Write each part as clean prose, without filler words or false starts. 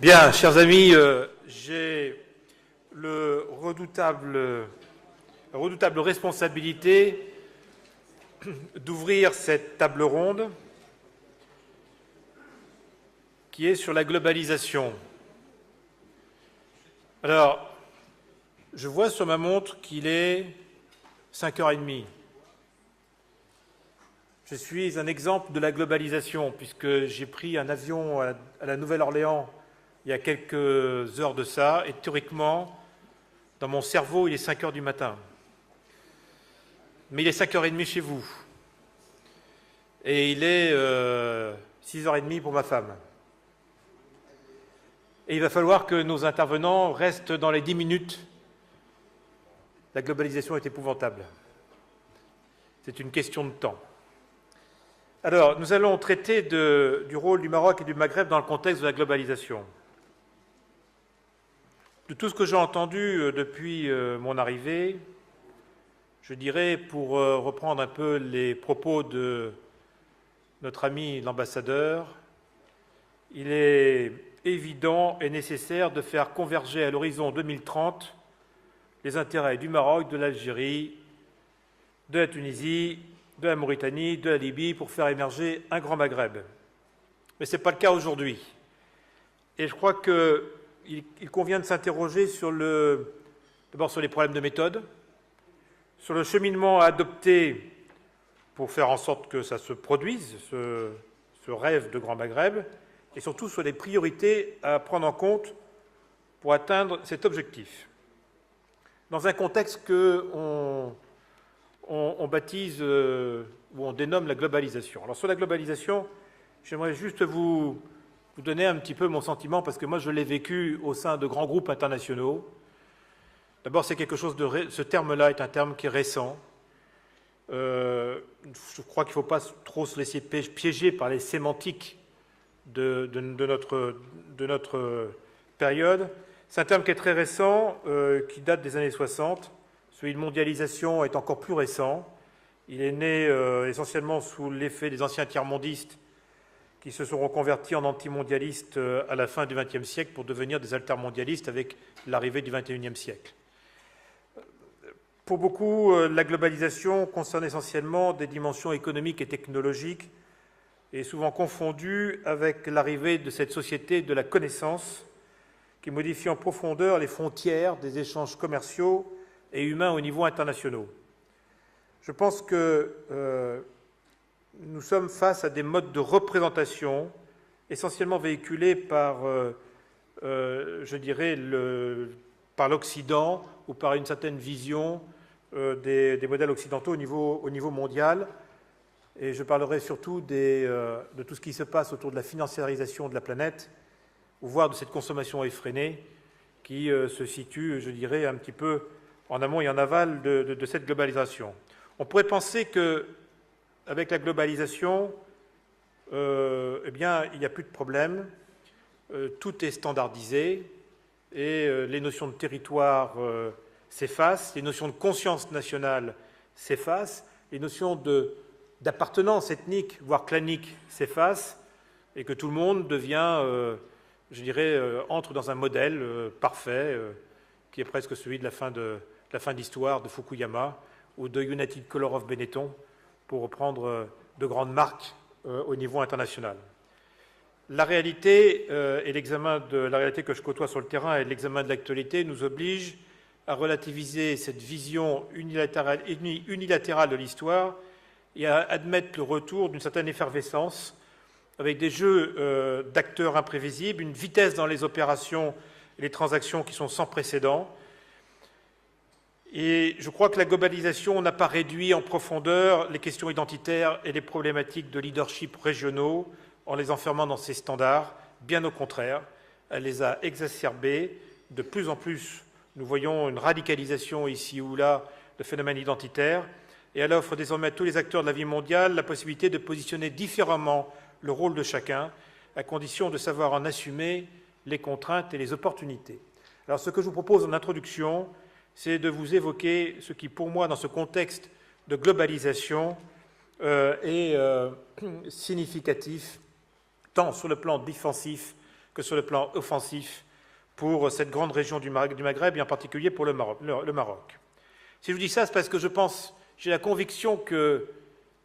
Bien, chers amis, j'ai la redoutable responsabilité d'ouvrir cette table ronde qui est sur la globalisation. Alors, je vois sur ma montre qu'il est 5h30. Je suis un exemple de la globalisation puisque j'ai pris un avion à la Nouvelle-Orléans il y a quelques heures de ça, et théoriquement, dans mon cerveau, il est 5 heures du matin. Mais il est 5h30 chez vous. Et il est 6h30 pour ma femme. Et il va falloir que nos intervenants restent dans les 10 minutes. La globalisation est épouvantable. C'est une question de temps. Alors, nous allons traiter du rôle du Maroc et du Maghreb dans le contexte de la globalisation. De tout ce que j'ai entendu depuis mon arrivée, je dirais, pour reprendre un peu les propos de notre ami l'ambassadeur, il est évident et nécessaire de faire converger à l'horizon 2030 les intérêts du Maroc, de l'Algérie, de la Tunisie, de la Mauritanie, de la Libye, pour faire émerger un grand Maghreb. Mais ce n'est pas le cas aujourd'hui. Et je crois qu'il convient de s'interroger d'abord sur les problèmes de méthode, sur le cheminement à adopter pour faire en sorte que ça se produise, ce rêve de Grand Maghreb, et surtout sur les priorités à prendre en compte pour atteindre cet objectif. Dans un contexte qu'on baptise ou on dénomme la globalisation. Alors sur la globalisation, j'aimerais juste vous donner un petit peu mon sentiment, parce que moi je l'ai vécu au sein de grands groupes internationaux. D'abord, c'est quelque chose ce terme-là est un terme qui est récent. Je crois qu'il ne faut pas trop se laisser piéger par les sémantiques de notre période. C'est un terme qui est très récent, qui date des années 60. Celui de mondialisation est encore plus récent. Il est né essentiellement sous l'effet des anciens tiers-mondistes qui se sont reconvertis en antimondialistes à la fin du XXe siècle pour devenir des altermondialistes avec l'arrivée du XXIe siècle. Pour beaucoup, la globalisation concerne essentiellement des dimensions économiques et technologiques et souvent confondues avec l'arrivée de cette société de la connaissance qui modifie en profondeur les frontières des échanges commerciaux et humains au niveau international. Je pense que nous sommes face à des modes de représentation essentiellement véhiculés par, je dirais, par l'Occident ou par une certaine vision des modèles occidentaux au niveau mondial. Et je parlerai surtout de tout ce qui se passe autour de la financiarisation de la planète, ou voire de cette consommation effrénée qui se situe, je dirais, un petit peu en amont et en aval de cette globalisation. On pourrait penser que avec la globalisation, eh bien, il n'y a plus de problème, tout est standardisé et les notions de territoire s'effacent, les notions de conscience nationale s'effacent, les notions d'appartenance ethnique, voire clanique, s'effacent, et que tout le monde devient, je dirais, entre dans un modèle parfait, qui est presque celui de la fin d'histoire de Fukuyama ou de United Color of Benetton, pour reprendre de grandes marques au niveau international. La réalité et l'examen de la réalité que je côtoie sur le terrain et l'examen de l'actualité nous obligent à relativiser cette vision unilatérale de l'histoire et à admettre le retour d'une certaine effervescence avec des jeux d'acteurs imprévisibles, une vitesse dans les opérations et les transactions qui sont sans précédent. Et je crois que la globalisation n'a pas réduit en profondeur les questions identitaires et les problématiques de leadership régionaux en les enfermant dans ces standards. Bien au contraire, elle les a exacerbés. De plus en plus, nous voyons une radicalisation ici ou là de phénomènes identitaires, et elle offre désormais à tous les acteurs de la vie mondiale la possibilité de positionner différemment le rôle de chacun, à condition de savoir en assumer les contraintes et les opportunités. Alors, ce que je vous propose en introduction, c'est de vous évoquer ce qui, pour moi, dans ce contexte de globalisation, est significatif, tant sur le plan défensif que sur le plan offensif pour cette grande région du Maghreb et en particulier pour le Maroc. Si je vous dis ça, c'est parce que j'ai la conviction que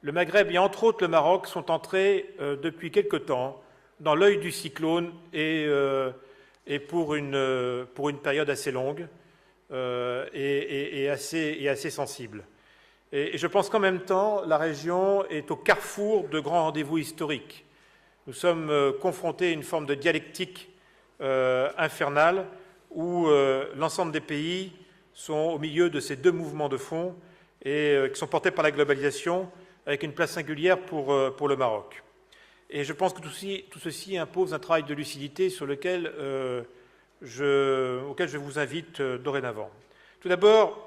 le Maghreb et entre autres le Maroc sont entrés depuis quelque temps dans l'œil du cyclone et pour une période assez longue et assez sensible. Et je pense qu'en même temps, la région est au carrefour de grands rendez-vous historiques. Nous sommes confrontés à une forme de dialectique infernale où l'ensemble des pays sont au milieu de ces deux mouvements de fond et qui sont portés par la globalisation avec une place singulière pour le Maroc. Et je pense que tout ceci impose un travail de lucidité auquel je vous invite dorénavant. Tout d'abord,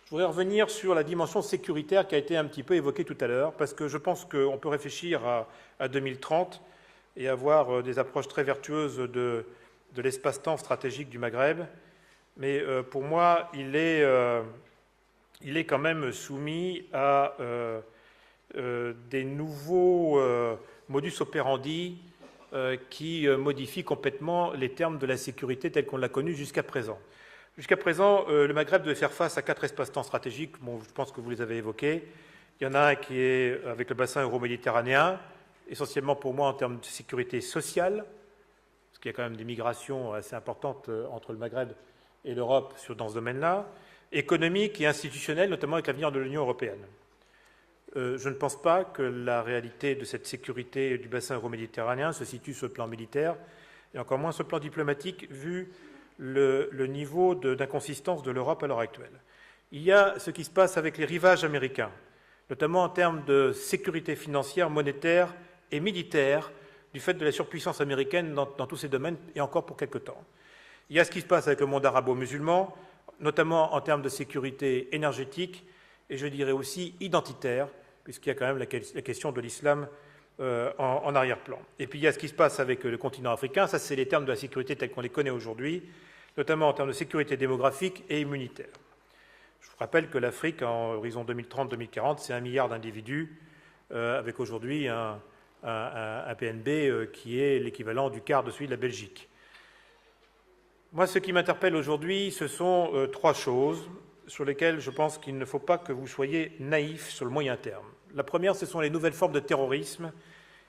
je voudrais revenir sur la dimension sécuritaire qui a été un petit peu évoquée tout à l'heure, parce que je pense qu'on peut réfléchir à 2030 et avoir des approches très vertueuses de l'espace-temps stratégique du Maghreb. Mais pour moi, il est quand même soumis à des nouveaux modus operandi qui modifient complètement les termes de la sécurité tels qu'on l'a connu jusqu'à présent. Jusqu'à présent, le Maghreb devait faire face à 4 espaces-temps stratégiques. Bon, je pense que vous les avez évoqués. Il y en a un qui est avec le bassin euro-méditerranéen, essentiellement pour moi en termes de sécurité sociale, parce qu'il y a quand même des migrations assez importantes entre le Maghreb et l'Europe dans ce domaine-là, économique et institutionnel, notamment avec l'avenir de l'Union européenne. Je ne pense pas que la réalité de cette sécurité du bassin euro-méditerranéen se situe sur le plan militaire, et encore moins sur le plan diplomatique, vu le niveau d'inconsistance de l'Europe à l'heure actuelle. Il y a ce qui se passe avec les rivages américains, notamment en termes de sécurité financière, monétaire et militaire, du fait de la surpuissance américaine dans tous ces domaines, et encore pour quelque temps. Il y a ce qui se passe avec le monde arabo-musulman, notamment en termes de sécurité énergétique, et je dirais aussi identitaire, puisqu'il y a quand même la question de l'islam en arrière-plan. Et puis il y a ce qui se passe avec le continent africain, ça c'est les termes de la sécurité tels qu'on les connaît aujourd'hui, notamment en termes de sécurité démographique et immunitaire. Je vous rappelle que l'Afrique, en horizon 2030-2040, c'est 1 milliard d'individus, avec aujourd'hui un PNB qui est l'équivalent du quart de celui de la Belgique. Moi, ce qui m'interpelle aujourd'hui, ce sont 3 choses sur lesquelles je pense qu'il ne faut pas que vous soyez naïfs sur le moyen terme. La première, ce sont les nouvelles formes de terrorisme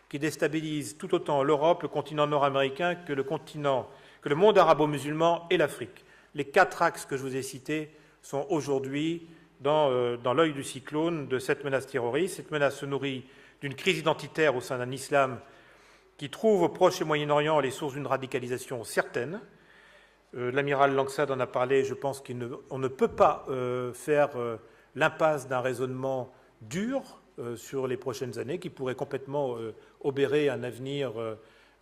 qui déstabilisent tout autant l'Europe, le continent nord-américain que le monde arabo-musulman et l'Afrique. Les 4 axes que je vous ai cités sont aujourd'hui dans l'œil du cyclone de cette menace terroriste. Cette menace se nourrit d'une crise identitaire au sein d'un islam qui trouve au Proche et Moyen-Orient les sources d'une radicalisation certaine. L'amiral Langsad en a parlé, je pense qu'on ne peut pas faire l'impasse d'un raisonnement dur sur les prochaines années qui pourrait complètement obérer un avenir,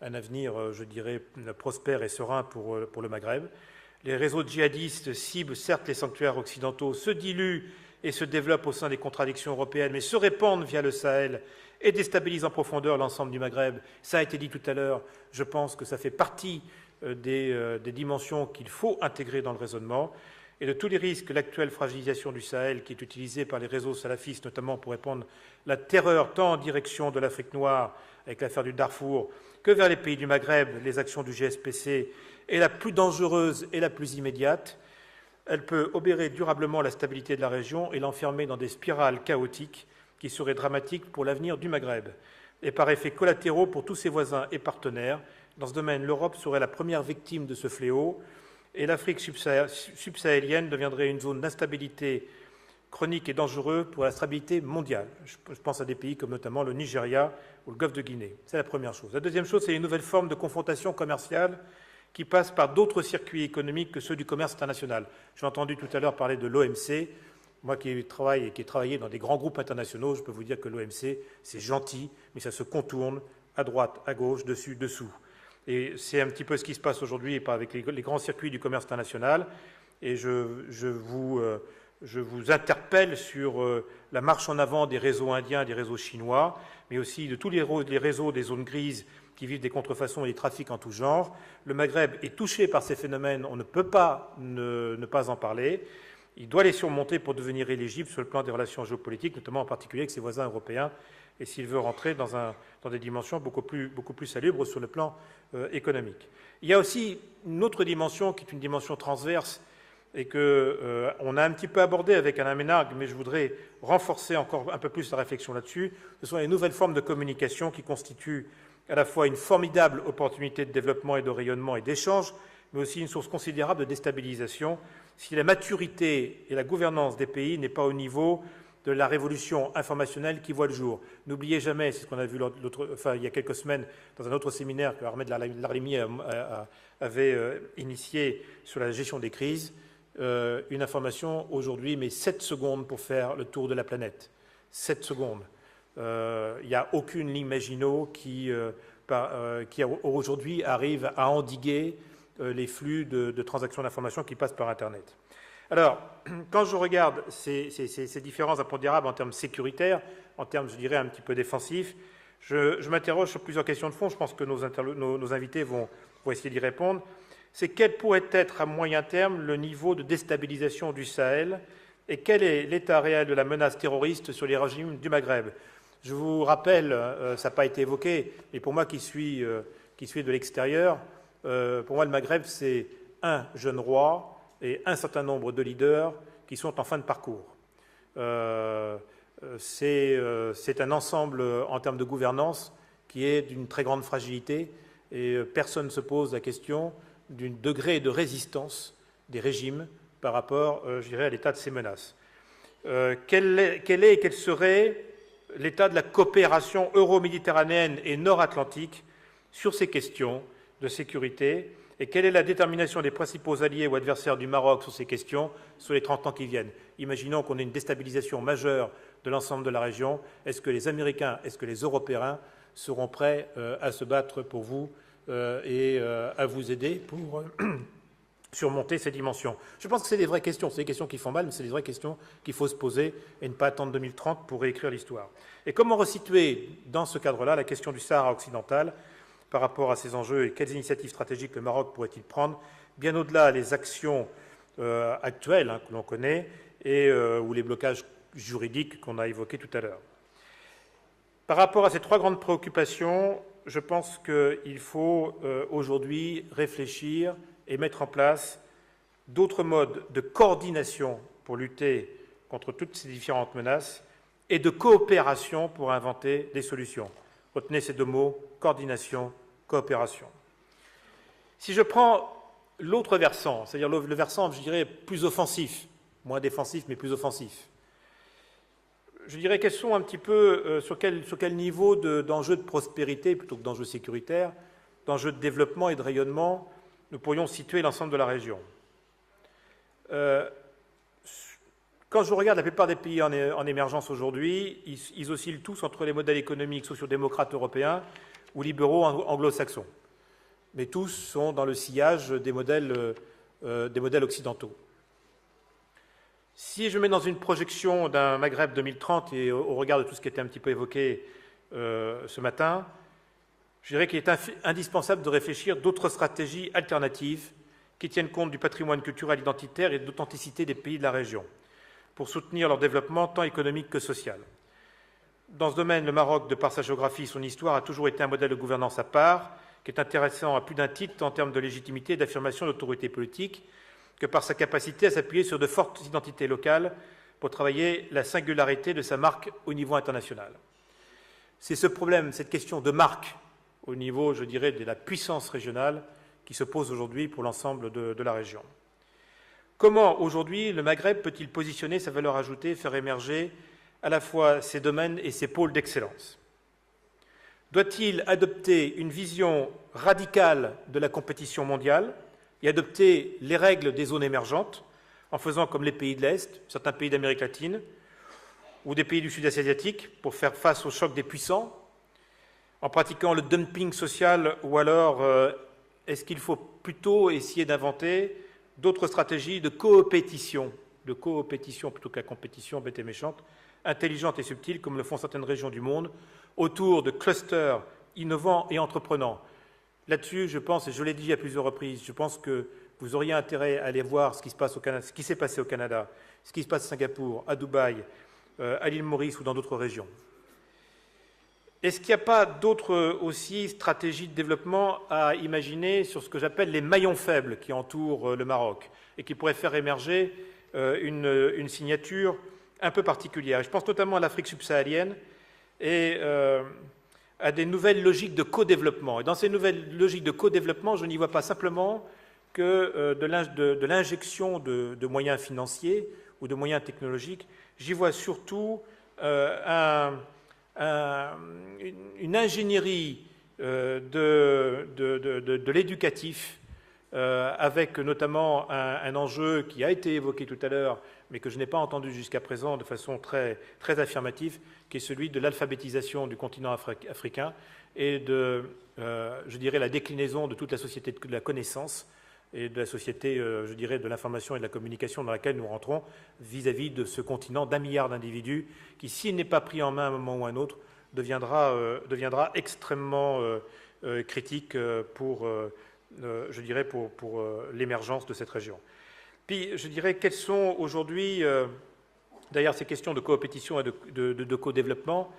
je dirais, prospère et serein pour le Maghreb. Les réseaux djihadistes ciblent certes les sanctuaires occidentaux, se diluent et se développent au sein des contradictions européennes, mais se répandent via le Sahel et déstabilisent en profondeur l'ensemble du Maghreb. Ça a été dit tout à l'heure, je pense que ça fait partie des dimensions qu'il faut intégrer dans le raisonnement, et de tous les risques, l'actuelle fragilisation du Sahel qui est utilisée par les réseaux salafistes, notamment pour répandre la terreur tant en direction de l'Afrique noire, avec l'affaire du Darfour, que vers les pays du Maghreb, les actions du GSPC, est la plus dangereuse et la plus immédiate. Elle peut obérer durablement la stabilité de la région et l'enfermer dans des spirales chaotiques qui seraient dramatiques pour l'avenir du Maghreb, et par effets collatéraux pour tous ses voisins et partenaires. Dans ce domaine, l'Europe serait la première victime de ce fléau, et l'Afrique subsahélienne deviendrait une zone d'instabilité chronique et dangereuse pour la stabilité mondiale. Je pense à des pays comme notamment le Nigeria ou le Golfe de Guinée. C'est la première chose. La deuxième chose, c'est une nouvelle forme de confrontation commerciale qui passe par d'autres circuits économiques que ceux du commerce international. J'ai entendu tout à l'heure parler de l'OMC. Moi qui ai travaillé dans des grands groupes internationaux, je peux vous dire que l'OMC, c'est gentil, mais ça se contourne à droite, à gauche, dessus, dessous. Et c'est un petit peu ce qui se passe aujourd'hui avec les grands circuits du commerce international. Et je vous interpelle sur la marche en avant des réseaux indiens, des réseaux chinois, mais aussi de tous les réseaux des zones grises qui vivent des contrefaçons et des trafics en tout genre. Le Maghreb est touché par ces phénomènes, on ne peut pas ne pas en parler. Il doit les surmonter pour devenir éligible sur le plan des relations géopolitiques, notamment en particulier avec ses voisins européens et s'il veut rentrer dans des dimensions beaucoup plus salubres sur le plan économique. Il y a aussi une autre dimension qui est une dimension transverse et qu'on a un petit peu abordée avec Alain Ménard, mais je voudrais renforcer encore un peu plus la réflexion là-dessus. Ce sont les nouvelles formes de communication qui constituent à la fois une formidable opportunité de développement et de rayonnement et d'échange, mais aussi une source considérable de déstabilisation si la maturité et la gouvernance des pays n'est pas au niveau de la révolution informationnelle qui voit le jour. N'oubliez jamais, c'est ce qu'on a vu il y a quelques semaines dans un autre séminaire que Ahmed Larimi avait initié sur la gestion des crises, une information aujourd'hui met 7 secondes pour faire le tour de la planète. 7 secondes. Il n'y a aucune ligne Maginot qui aujourd'hui arrive à endiguer les flux de transactions d'informations qui passent par Internet. Alors, quand je regarde ces différents impondérables en termes sécuritaires, en termes, je dirais, un petit peu défensifs, je m'interroge sur plusieurs questions de fond. Je pense que nos invités vont essayer d'y répondre. C'est quel pourrait être à moyen terme le niveau de déstabilisation du Sahel et quel est l'état réel de la menace terroriste sur les régimes du Maghreb. Je vous rappelle, ça n'a pas été évoqué, mais pour moi qui suis de l'extérieur, pour moi le Maghreb c'est un jeune roi et un certain nombre de leaders qui sont en fin de parcours. C'est un ensemble en termes de gouvernance qui est d'une très grande fragilité et personne ne se pose la question du degré de résistance des régimes par rapport, je dirais, à l'état de ces menaces. Quel serait l'état de la coopération euro-méditerranéenne et nord-atlantique sur ces questions de sécurité et quelle est la détermination des principaux alliés ou adversaires du Maroc sur ces questions sur les 30 ans qui viennent. Imaginons qu'on ait une déstabilisation majeure de l'ensemble de la région. Est-ce que les Américains, est-ce que les Européens seront prêts à se battre pour vous et à vous aider pour surmonter ces dimensions? Je pense que c'est des vraies questions. C'est des questions qui font mal, mais c'est des vraies questions qu'il faut se poser et ne pas attendre 2030 pour réécrire l'histoire. Et comment resituer dans ce cadre-là la question du Sahara occidental par rapport à ces enjeux et quelles initiatives stratégiques le Maroc pourrait-il prendre, bien au-delà des actions actuelles que l'on connaît et ou les blocages juridiques qu'on a évoqués tout à l'heure. Par rapport à ces trois grandes préoccupations, je pense qu'il faut aujourd'hui réfléchir et mettre en place d'autres modes de coordination pour lutter contre toutes ces différentes menaces et de coopération pour inventer des solutions. Retenez ces deux mots, coordination, coopération. Si je prends l'autre versant, c'est-à-dire le versant, je dirais, plus offensif, moins défensif, mais plus offensif, je dirais quels sont un petit peu, sur quel niveau d'enjeux de prospérité, plutôt que d'enjeux sécuritaires, d'enjeux de développement et de rayonnement, nous pourrions situer l'ensemble de la région. Quand je regarde la plupart des pays en émergence aujourd'hui, ils oscillent tous entre les modèles économiques sociaux-démocrates européens ou libéraux anglo-saxons. Mais tous sont dans le sillage des modèles occidentaux. Si je mets dans une projection d'un Maghreb 2030 et au regard de tout ce qui était un petit peu évoqué ce matin, je dirais qu'il est indispensable de réfléchir d'autres stratégies alternatives qui tiennent compte du patrimoine culturel identitaire et de l'authenticité des pays de la région, pour soutenir leur développement tant économique que social. Dans ce domaine, le Maroc, de par sa géographie et son histoire, a toujours été un modèle de gouvernance à part, qui est intéressant à plus d'un titre en termes de légitimité et d'affirmation d'autorité politique, que par sa capacité à s'appuyer sur de fortes identités locales pour travailler la singularité de sa marque au niveau international. C'est ce problème, cette question de marque au niveau, je dirais, de la puissance régionale qui se pose aujourd'hui pour l'ensemble de la région. Comment, aujourd'hui, le Maghreb peut-il positionner sa valeur ajoutée, faire émerger à la fois ses domaines et ses pôles d'excellence? Doit-il adopter une vision radicale de la compétition mondiale et adopter les règles des zones émergentes, en faisant comme les pays de l'Est, certains pays d'Amérique latine, ou des pays du Sud-Est asiatique, pour faire face au choc des puissants, en pratiquant le dumping social, ou alors est-ce qu'il faut plutôt essayer d'inventer d'autres stratégies de coopétition plutôt que la compétition bête et méchante, intelligente et subtile, comme le font certaines régions du monde, autour de clusters innovants et entreprenants. Là-dessus, je pense, et je l'ai dit à plusieurs reprises, je pense que vous auriez intérêt à aller voir ce qui se passe au Canada, ce qui s'est passé au Canada, ce qui se passe à Singapour, à Dubaï, à l'île Maurice ou dans d'autres régions. Est-ce qu'il n'y a pas d'autres aussi stratégies de développement à imaginer sur ce que j'appelle les maillons faibles qui entourent le Maroc et qui pourraient faire émerger une signature un peu particulière? Je pense notamment à l'Afrique subsaharienne et à des nouvelles logiques de co-développement. Et dans ces nouvelles logiques de co-développement, je n'y vois pas simplement que de l'injection de moyens financiers ou de moyens technologiques. J'y vois surtout une ingénierie de l'éducatif, avec notamment un enjeu qui a été évoqué tout à l'heure, mais que je n'ai pas entendu jusqu'à présent de façon très, très affirmative, qui est celui de l'alphabétisation du continent africain et je dirais, la déclinaison de toute la société de la connaissance et de la société, je dirais, de l'information et de la communication dans laquelle nous rentrons vis-à-vis de ce continent d'1 milliard d'individus qui, s'il n'est pas pris en main à un moment ou à un autre, deviendra extrêmement critique pour, je dirais, pour l'émergence de cette région. Puis, je dirais, quelles sont aujourd'hui, derrière ces questions de coopétition et de co-développement,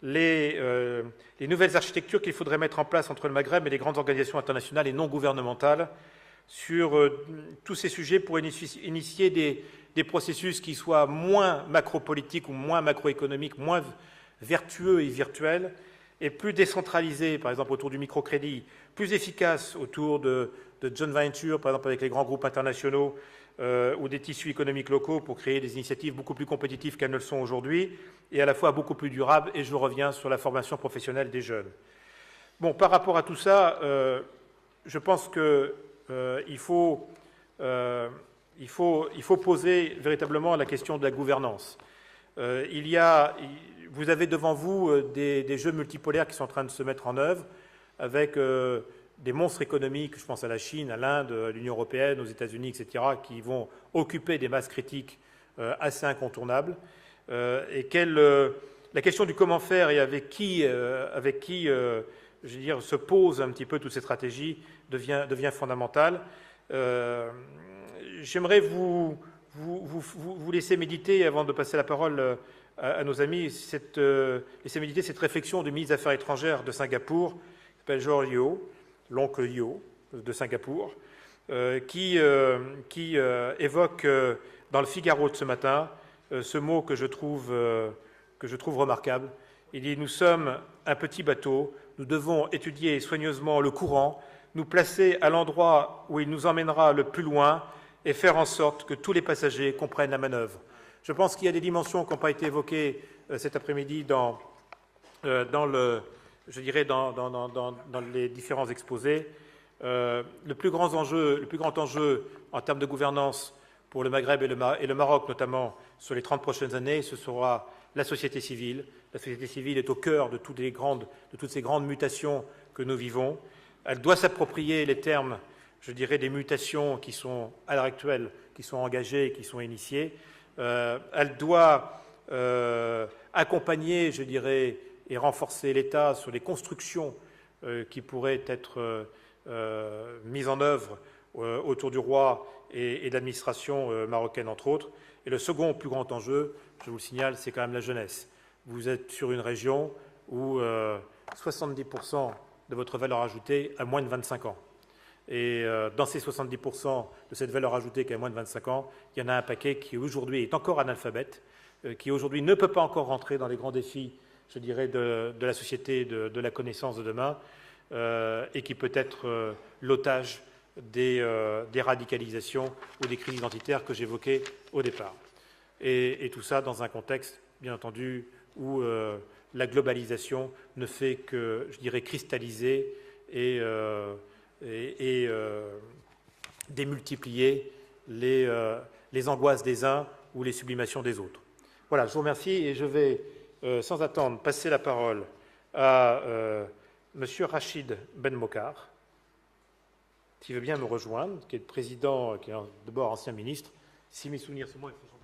les nouvelles architectures qu'il faudrait mettre en place entre le Maghreb et les grandes organisations internationales et non gouvernementales sur tous ces sujets pour initier des processus qui soient moins macropolitiques ou moins macroéconomiques, moins vertueux et virtuels, et plus décentralisés, par exemple autour du microcrédit, plus efficaces autour de joint venture, par exemple avec les grands groupes internationaux, ou des tissus économiques locaux pour créer des initiatives beaucoup plus compétitives qu'elles ne le sont aujourd'hui, et à la fois beaucoup plus durables, et je reviens sur la formation professionnelle des jeunes. Bon, par rapport à tout ça, je pense qu'il faut poser véritablement la question de la gouvernance. Vous avez devant vous des jeux multipolaires qui sont en train de se mettre en œuvre, avec des monstres économiques, je pense à la Chine, à l'Inde, à l'Union européenne, aux États-Unis, etc., qui vont occuper des masses critiques assez incontournables. Et la question du comment faire et avec qui je veux dire, se pose un petit peu toutes ces stratégies devient fondamentale. J'aimerais vous laisser méditer, avant de passer la parole à nos amis, laisser méditer cette réflexion du ministre des Affaires étrangères de Singapour, qui s'appelle George Yeo, l'oncle Yeo de Singapour, qui évoque dans le Figaro de ce matin ce mot que je trouve remarquable. Il dit « Nous sommes un petit bateau, nous devons étudier soigneusement le courant, nous placer à l'endroit où il nous emmènera le plus loin et faire en sorte que tous les passagers comprennent la manœuvre. » Je pense qu'il y a des dimensions qui n'ont pas été évoquées cet après-midi dans les différents exposés. Le plus grand enjeu en termes de gouvernance pour le Maghreb et le Maroc, notamment sur les 30 prochaines années, ce sera la société civile. La société civile est au cœur de toutes ces grandes mutations que nous vivons. Elle doit s'approprier les termes, je dirais, des mutations qui sont à l'heure actuelle, qui sont engagées, qui sont initiées. Elle doit accompagner, je dirais, et renforcer l'État sur les constructions qui pourraient être mises en œuvre autour du roi et de l'administration marocaine, entre autres. Et le second plus grand enjeu, je vous le signale, c'est quand même la jeunesse. Vous êtes sur une région où 70% de votre valeur ajoutée a moins de 25 ans. Et dans ces 70% de cette valeur ajoutée qui a moins de 25 ans, il y en a un paquet qui aujourd'hui est encore analphabète, qui aujourd'hui ne peut pas encore rentrer dans les grands défis, je dirais, de la société de la connaissance de demain, et qui peut être l'otage des radicalisations ou des crises identitaires que j'évoquais au départ. Et tout ça dans un contexte, bien entendu, où la globalisation ne fait que, je dirais, cristalliser et démultiplier les angoisses des uns ou les sublimations des autres. Voilà, je vous remercie et je vais, sans attendre, passer la parole à M. Rachid Ben Mokar, qui veut bien me rejoindre, qui est le président, qui est d'abord ancien ministre. Si mes souvenirs sont bons, il faut